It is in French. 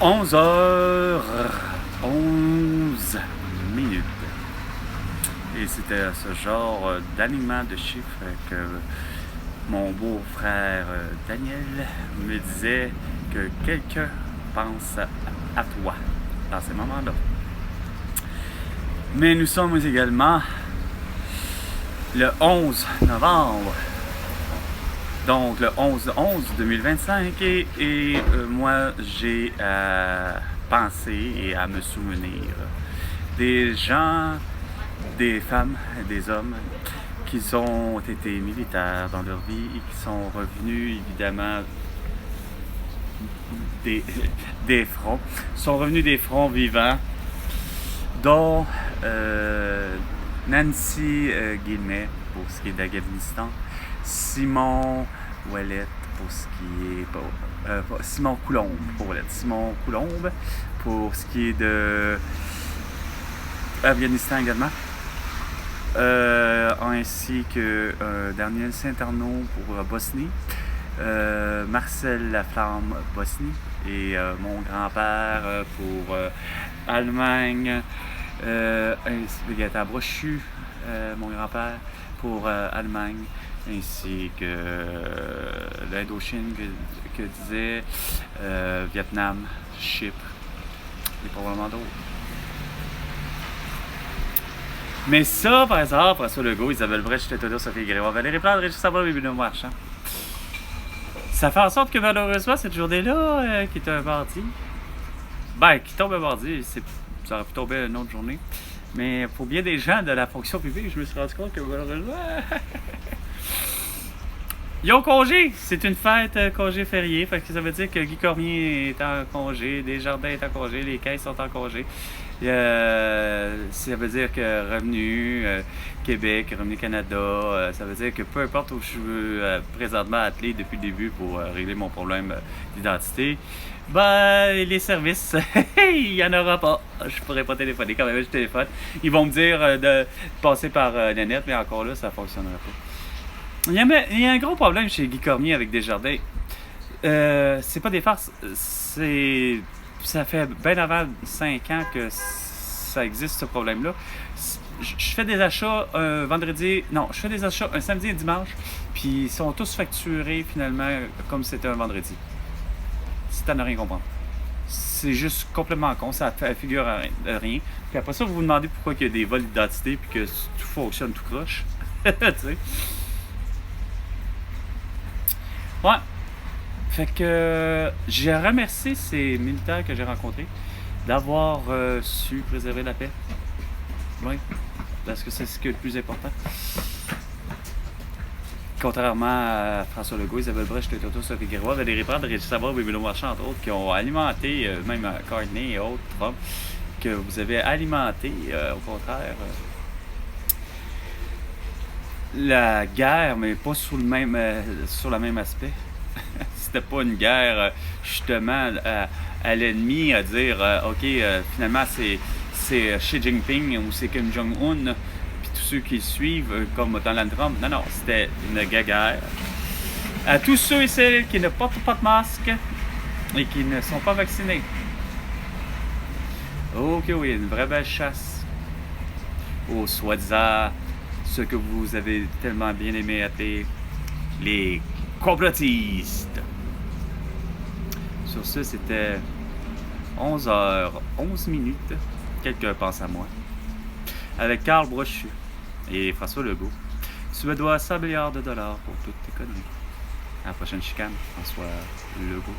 11h11 minutes. Et c'était ce genre d'alignement de chiffres que mon beau-frère Daniel me disait que quelqu'un pense à toi dans ces moments-là. Mais nous sommes également le 11 novembre. Donc le 11-11-2025 et moi j'ai pensé et à me souvenir des gens, des femmes, des hommes qui ont été militaires dans leur vie et qui sont revenus évidemment des fronts, vivants, dont Nancy Guillemets pour ce qui est d'Afghanistan, Simon Ouellet pour ce qui est Simon Coulombe pour ce qui est de Afghanistan également, ainsi que Daniel Saint-Arnaud pour Bosnie, Marcel Laflamme Bosnie et mon grand-père pour Allemagne, Gaëtan Brochu, mon grand-père pour Allemagne, ainsi que l'Indochine que disait, Vietnam, Chypre et probablement d'autres. Mais ça, par exemple, François Legault, Isabelle Brèche, Théodore, Sophie Grégoire, Valérie Plante, Régis Savoie et Bruno Marchand. Ça fait en sorte que malheureusement, cette journée-là, qui est un mardi, qui tombe un mardi, ça aurait pu tomber une autre journée. Mais pour bien des gens de la fonction publique, je me suis rendu compte que malheureusement, ils ont congé. C'est une fête congé férié. Fait que ça veut dire que Guy Cormier est en congé, Desjardins est en congé, les caisses sont en congé. Ça veut dire que Revenu Québec, Revenu Canada, ça veut dire que peu importe où je veux présentement atteler depuis le début pour régler mon problème d'identité, les services, il n'y en aura pas. Je pourrais pas téléphoner quand même, je téléphone. Ils vont me dire de passer par la net, mais encore là, ça ne fonctionnera pas. Il y a un gros problème chez Guy Cormier avec Desjardins. C'est pas des farces, ça fait bien avant 5 ans que ça existe, ce problème-là. Je fais des achats un samedi et dimanche, puis ils sont tous facturés finalement comme si c'était un vendredi. Si t'en as rien compris. C'est juste complètement con, ça figure à rien. Puis après ça, vous vous demandez pourquoi il y a des vols d'identité puis que tout fonctionne tout croche. Tu sais. Ouais. Fait que j'ai remercié ces militaires que j'ai rencontrés d'avoir su préserver la paix. Oui, parce que c'est ce qui est le plus important. Contrairement à François Legault, Isabelle Brèche, Théodore, Sophie Grégoire, Valérie Plante, Régis Savoie, Bruno Marchand, entre autres, qui ont alimenté, même Carney et autres, Trump, que vous avez alimenté, au contraire, la guerre, mais pas sur le même aspect. C'était pas une guerre, justement, à l'ennemi, à dire, OK, finalement, c'est Xi Jinping ou c'est Kim Jong-un, puis tous ceux qui le suivent, comme Donald Trump. Non, c'était une guerre. À tous ceux et celles qui ne portent pas de masque et qui ne sont pas vaccinés. OK, oui, une vraie belle chasse aux soi-disant, ceux que vous avez tellement bien aimé appeler les complotistes. Sur ce, c'était 11h11 minutes. Quelqu'un pense à moi. Avec Carl Brochu et François Legault. Suédois à 100 milliards de dollars pour toutes tes conneries. À la prochaine chicane, François Legault.